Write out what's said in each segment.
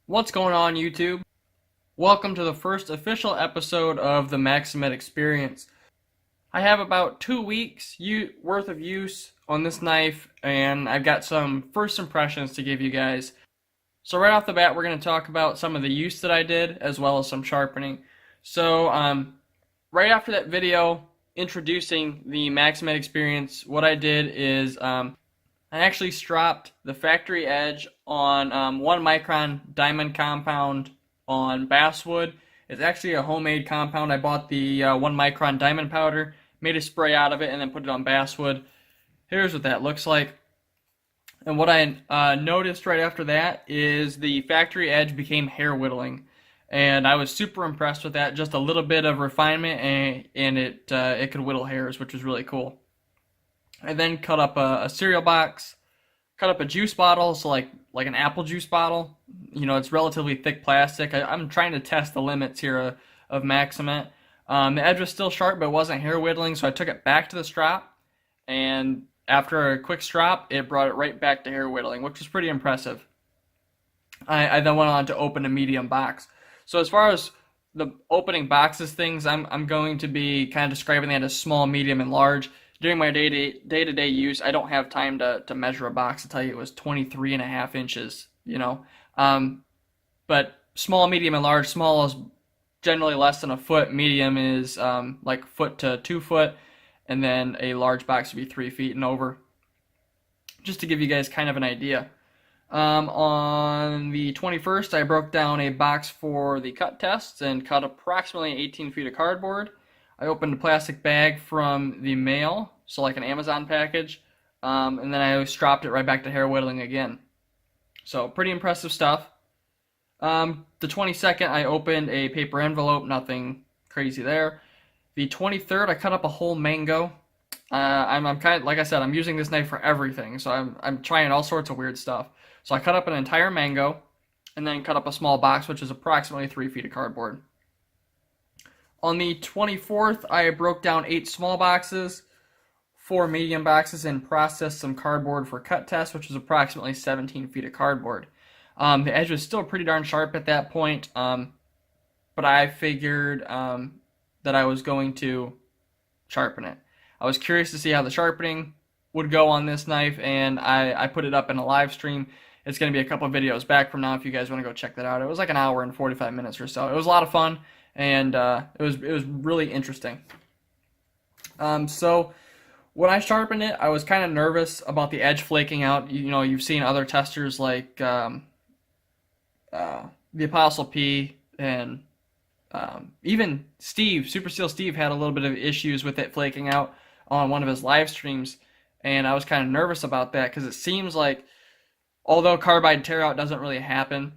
What's going on, YouTube? Welcome to the first official episode of the Maxamet experience. I have about 2 weeks worth of use on this knife, and I've got some first impressions to give you guys. So right off the bat, we're going to talk about some of the use that I did, as well as some sharpening. So right after that video introducing the Maxamet experience, what I did is I actually stropped the factory edge on 1 micron diamond compound on basswood. It's actually a homemade compound. I bought the 1 micron diamond powder, made a spray out of it, and then put it on basswood. Here's what that looks like. And what I noticed right after that is the factory edge became hair whittling. And I was super impressed with that. Just a little bit of refinement, and it could whittle hairs, which was really cool. I then cut up a cereal box, cut up a juice bottle, so like an apple juice bottle. You know, it's relatively thick plastic. I'm trying to test the limits here of Maxamet. The edge was still sharp, but it wasn't hair whittling, so I took it back to the strop, and after a quick strop, it brought it right back to hair whittling, which was pretty impressive. I then went on to open a medium box. So as far as the opening boxes things, I'm going to be kind of describing that as small, medium, and large. During my day-to-day use, I don't have time to measure a box to tell you it was 23 and a half inches, you know. But small, medium, and large. Small is generally less than a foot. Medium is like foot to 2 foot. And then a large box would be 3 feet and over. Just to give you guys kind of an idea. On the 21st, I broke down a box for the cut tests and cut approximately 18 feet of cardboard. I opened a plastic bag from the mail, so like an Amazon package, and then I stropped it right back to hair whittling again. So pretty impressive stuff. The 22nd, I opened a paper envelope, nothing crazy there. The 23rd, I cut up a whole mango. I'm kind of, like I said, I'm using this knife for everything, so I'm trying all sorts of weird stuff. So I cut up an entire mango, and then cut up a small box, which is approximately 3 feet of cardboard. On the 24th, I broke down 8 small boxes, 4 medium boxes, and processed some cardboard for cut test, which was approximately 17 feet of cardboard. The edge was still pretty darn sharp at that point, but I figured that I was going to sharpen it. I was curious to see how the sharpening would go on this knife, and I put it up in a live stream. It's going to be a couple of videos back from now if you guys want to go check that out. It was like an hour and 45 minutes or so. It was a lot of fun, and it was really interesting. So when I sharpened it, I was kind of nervous about the edge flaking out. You know, you've seen other testers like the Apostle P and even Steve, Super Steel Steve, had a little bit of issues with it flaking out on one of his live streams, and I was kind of nervous about that because it seems like, although carbide tear out doesn't really happen,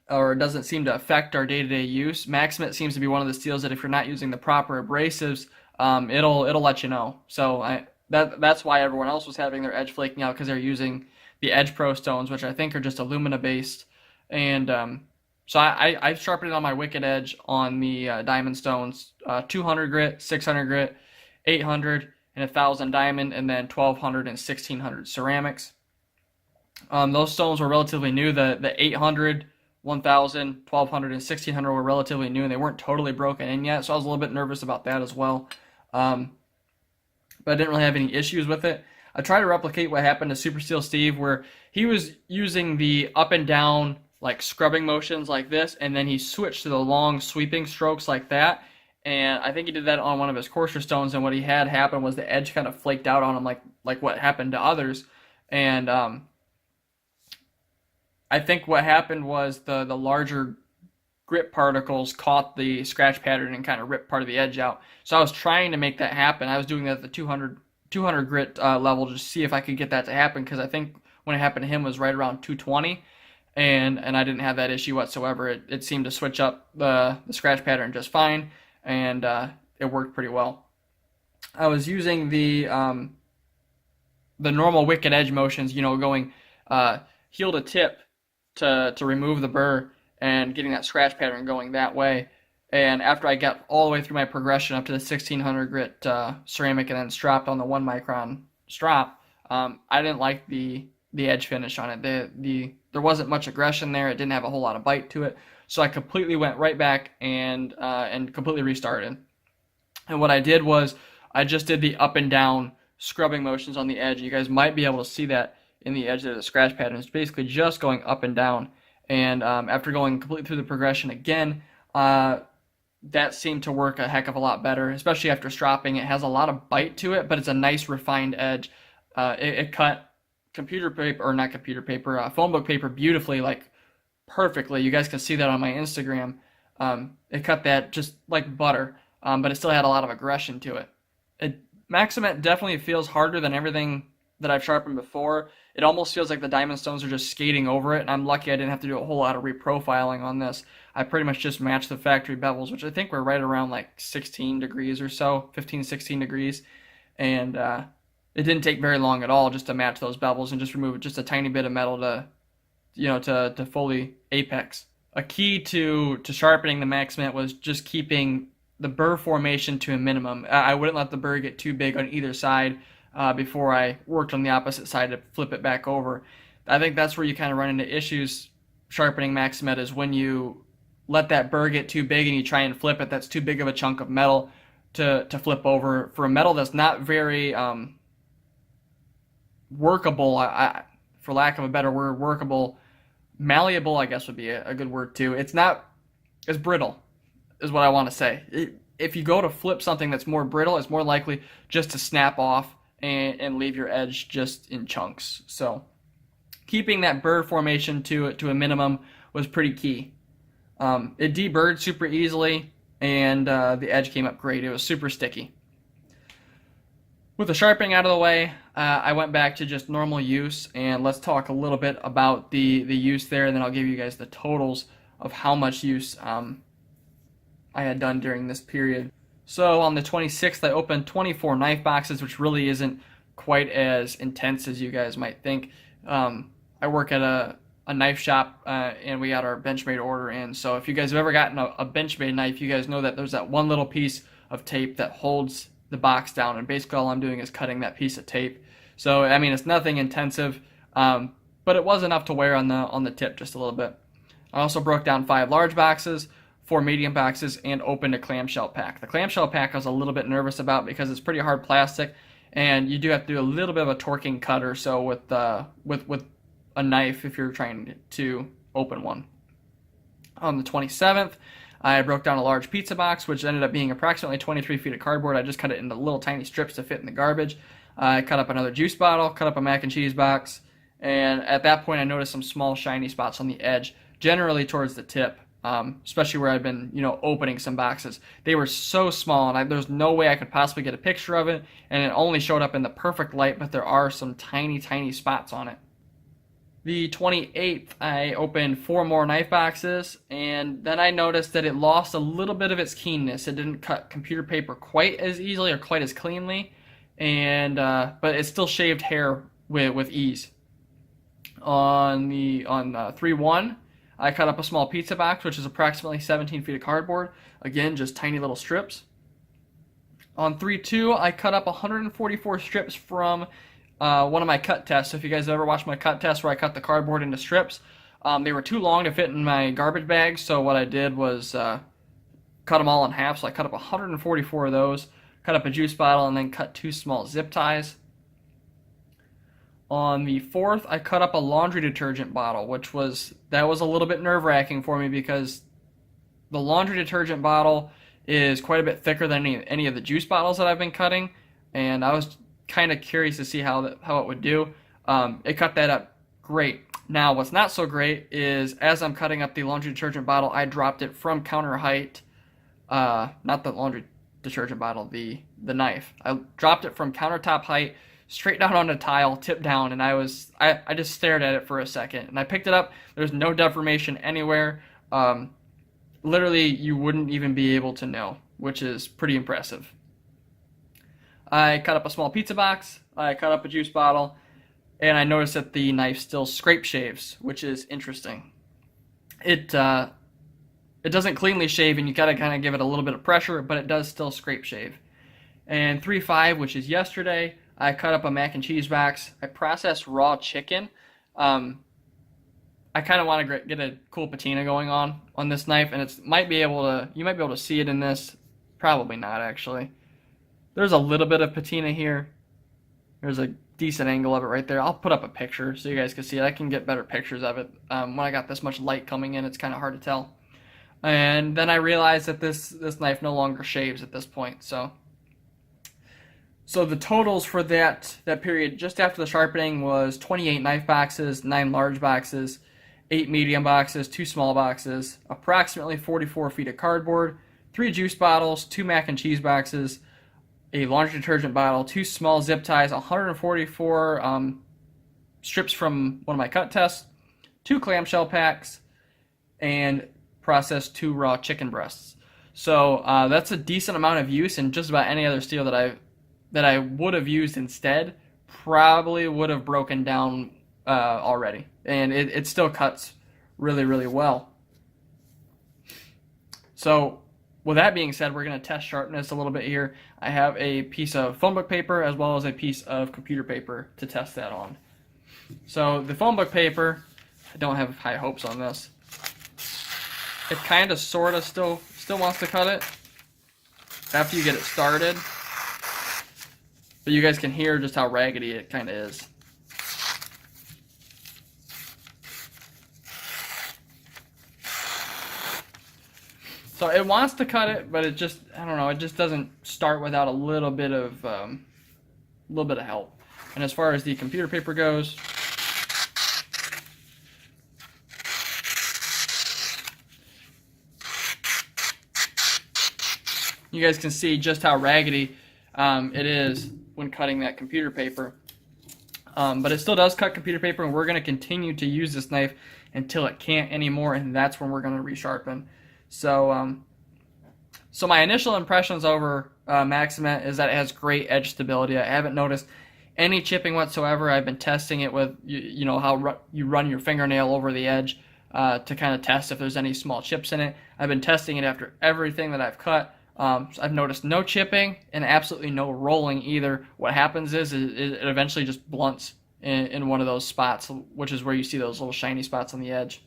or doesn't seem to affect our day-to-day use, Maxamet seems to be one of the steels that if you're not using the proper abrasives, it'll let you know. So that's why everyone else was having their edge flaking out, because they're using the Edge Pro stones, which I think are just alumina based. And so I sharpened it on my Wicked Edge on the diamond stones, 200 grit, 600 grit, 800, and 1000 diamond, and then 1200 and 1600 ceramics. Those stones were relatively new. The 800, 1000, 1200, and 1600 were relatively new, and they weren't totally broken in yet, so I was a little bit nervous about that as well. But I didn't really have any issues with it. I tried to replicate what happened to Super Steel Steve, where he was using the up and down like scrubbing motions like this, and then he switched to the long sweeping strokes like that. And I think he did that on one of his coarser stones, and what he had happen was the edge kind of flaked out on him, like what happened to others. And I think what happened was the larger grip particles caught the scratch pattern and kind of ripped part of the edge out. So I was trying to make that happen. I was doing that at the 200 grit level to see if I could get that to happen, because I think when it happened to him was right around 220, and I didn't have that issue whatsoever. It seemed to switch up the scratch pattern just fine, and it worked pretty well. I was using the normal Wicked Edge motions, you know, going heel to tip to remove the burr and getting that scratch pattern going that way. And after I got all the way through my progression up to the 1600 grit ceramic and then stropped on the 1 micron strop, I didn't like the edge finish on it. there wasn't much aggression there. It didn't have a whole lot of bite to it. So I completely went right back and completely restarted. And what I did was I just did the up and down scrubbing motions on the edge. You guys might be able to see that in the edge of the scratch pattern. It's basically just going up and down. And after going completely through the progression again, that seemed to work a heck of a lot better, especially after stropping. It has a lot of bite to it, but it's a nice refined edge. It cut computer paper, or not computer paper, phone book paper beautifully, like perfectly. You guys can see that on my Instagram. It cut that just like butter, but it still had a lot of aggression to it. Maxamet definitely feels harder than everything that I've sharpened before. It almost feels like the diamond stones are just skating over it, and I'm lucky I didn't have to do a whole lot of reprofiling on this. I pretty much just matched the factory bevels, which I think were right around like 16 degrees or so, 15, 16 degrees, and it didn't take very long at all just to match those bevels and just remove just a tiny bit of metal to fully apex. A key to sharpening the Maxamet was just keeping the burr formation to a minimum. I wouldn't let the burr get too big on either side before I worked on the opposite side to flip it back over. I think that's where you kind of run into issues sharpening Maxamet, is when you let that burr get too big and you try and flip it. That's too big of a chunk of metal to flip over. For a metal that's not very workable, for lack of a better word, workable, malleable, I guess would be a good word too. It's not as brittle, is what I want to say. If you go to flip something that's more brittle, it's more likely just to snap off and leave your edge just in chunks. So keeping that burr formation to a minimum was pretty key. It deburred super easily, and the edge came up great. It was super sticky. With the sharpening out of the way, I went back to just normal use, and let's talk a little bit about the use there, and then I'll give you guys the totals of how much use I had done during this period. So on the 26th, I opened 24 knife boxes, which really isn't quite as intense as you guys might think. I work at a knife shop, and we got our Benchmade order in. So if you guys have ever gotten a Benchmade knife, you guys know that there's that one little piece of tape that holds the box down, and basically all I'm doing is cutting that piece of tape. So I mean, it's nothing intensive, but it was enough to wear on the tip just a little bit. I also broke down 5 large boxes, 4 medium boxes, and opened a clamshell pack. The clamshell pack I was a little bit nervous about because it's pretty hard plastic, and you do have to do a little bit of a torquing cut or so with a knife if you're trying to open one. On the 27th, I broke down a large pizza box, which ended up being approximately 23 feet of cardboard. I just cut it into little tiny strips to fit in the garbage. I cut up another juice bottle, cut up a mac and cheese box, and at that point I noticed some small shiny spots on the edge, generally towards the tip, especially where I've been, opening some boxes. They were so small, and there's no way I could possibly get a picture of it, and it only showed up in the perfect light, but there are some tiny, tiny spots on it. The 28th, I opened 4 more knife boxes, and then I noticed that it lost a little bit of its keenness. It didn't cut computer paper quite as easily or quite as cleanly, and but it still shaved hair with ease. On 3-1, I cut up a small pizza box, which is approximately 17 feet of cardboard. Again, just tiny little strips. On 3-2, I cut up 144 strips from one of my cut tests. So if you guys ever watched my cut test where I cut the cardboard into strips, they were too long to fit in my garbage bag, so what I did was cut them all in half. So I cut up 144 of those, cut up a juice bottle, and then cut 2 small zip ties. On the 4th, I cut up a laundry detergent bottle, that was a little bit nerve-wracking for me because the laundry detergent bottle is quite a bit thicker than any of the juice bottles that I've been cutting, and I was kind of curious to see how it would do. It cut that up great. Now, what's not so great is as I'm cutting up the laundry detergent bottle, I dropped it from counter height. Not the laundry detergent bottle, the knife. I dropped it from countertop height straight down on a tile, tipped down, and I just stared at it for a second. And I picked it up. There's no deformation anywhere. Literally, you wouldn't even be able to know, which is pretty impressive. I cut up a small pizza box, I cut up a juice bottle, and I noticed that the knife still scrape shaves, which is interesting. It doesn't cleanly shave, and you gotta kind of give it a little bit of pressure, but it does still scrape shave. And 3-5, which is yesterday, I cut up a mac and cheese box. I processed raw chicken. I kind of want to get a cool patina going on this knife, and you might be able to see it in this. Probably not, actually. There's a little bit of patina here. There's a decent angle of it right there. I'll put up a picture so you guys can see it. I can get better pictures of it. When I got this much light coming in, it's kind of hard to tell. And then I realized that this knife no longer shaves at this point. So the totals for that period just after the sharpening was 28 knife boxes, 9 large boxes, 8 medium boxes, 2 small boxes, approximately 44 feet of cardboard, 3 juice bottles, 2 mac and cheese boxes, a laundry detergent bottle, 2 small zip ties, 144 strips from one of my cut tests, 2 clamshell packs, and processed 2 raw chicken breasts. So that's a decent amount of use, and just about any other steel that I would have used instead probably would have broken down already, and it still cuts really, really well. So with that being said, we're going to test sharpness a little bit here. I have a piece of phone book paper as well as a piece of computer paper to test that on. So the phone book paper, I don't have high hopes on this. It kind of sort of still wants to cut it after you get it started. But you guys can hear just how raggedy it kind of is. So it wants to cut it, but it just, I don't know, it just doesn't start without a little bit of help. And as far as the computer paper goes, you guys can see just how raggedy it is when cutting that computer paper. But it still does cut computer paper, and we're going to continue to use this knife until it can't anymore, and that's when we're going to resharpen. So my initial impressions over Maxamet is that it has great edge stability. I haven't noticed any chipping whatsoever. I've been testing it with, you know, how you run your fingernail over the edge to kind of test if there's any small chips in it. I've been testing it after everything that I've cut. So I've noticed no chipping and absolutely no rolling either. What happens is it eventually just blunts in one of those spots, which is where you see those little shiny spots on the edge.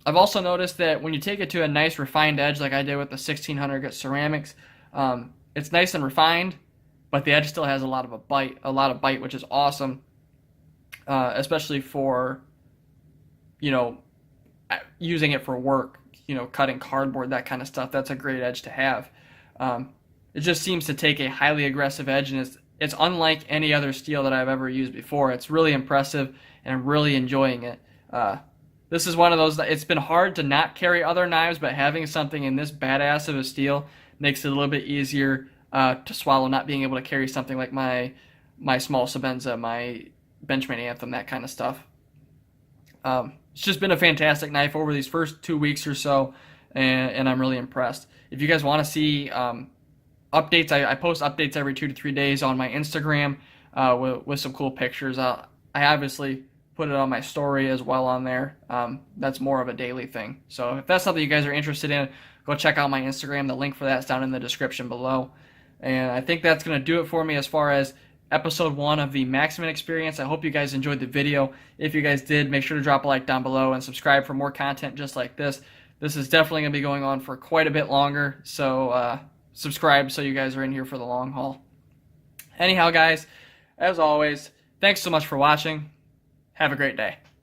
I've also noticed that when you take it to a nice refined edge like I did with the 1600 grit ceramics, it's nice and refined, but the edge still has a lot of bite, which is awesome, especially for, you know, using it for work, you know, cutting cardboard, that kind of stuff. That's a great edge to have. It just seems to take a highly aggressive edge, and it's unlike any other steel that I've ever used before. It's really impressive, and I'm really enjoying it. This is one of those, it's been hard to not carry other knives, but having something in this badass of a steel makes it a little bit easier to swallow, not being able to carry something like my small Sebenza, my Benchmade Anthem, that kind of stuff. It's just been a fantastic knife over these first 2 weeks or so, and I'm really impressed. If you guys want to see updates, I post updates every 2 to 3 days on my Instagram with some cool pictures. I obviously put it on my story as well on there. That's more of a daily thing. So if that's something you guys are interested in, go check out my Instagram. The link for that's down in the description below. And I think that's going to do it for me as far as episode 1 of the Maxamet experience. I hope you guys enjoyed the video. If you guys did, make sure to drop a like down below and subscribe for more content just like this. This is definitely going to be going on for quite a bit longer, so subscribe so you guys are in here for the long haul. Anyhow, guys, as always, thanks so much for watching. Have a great day.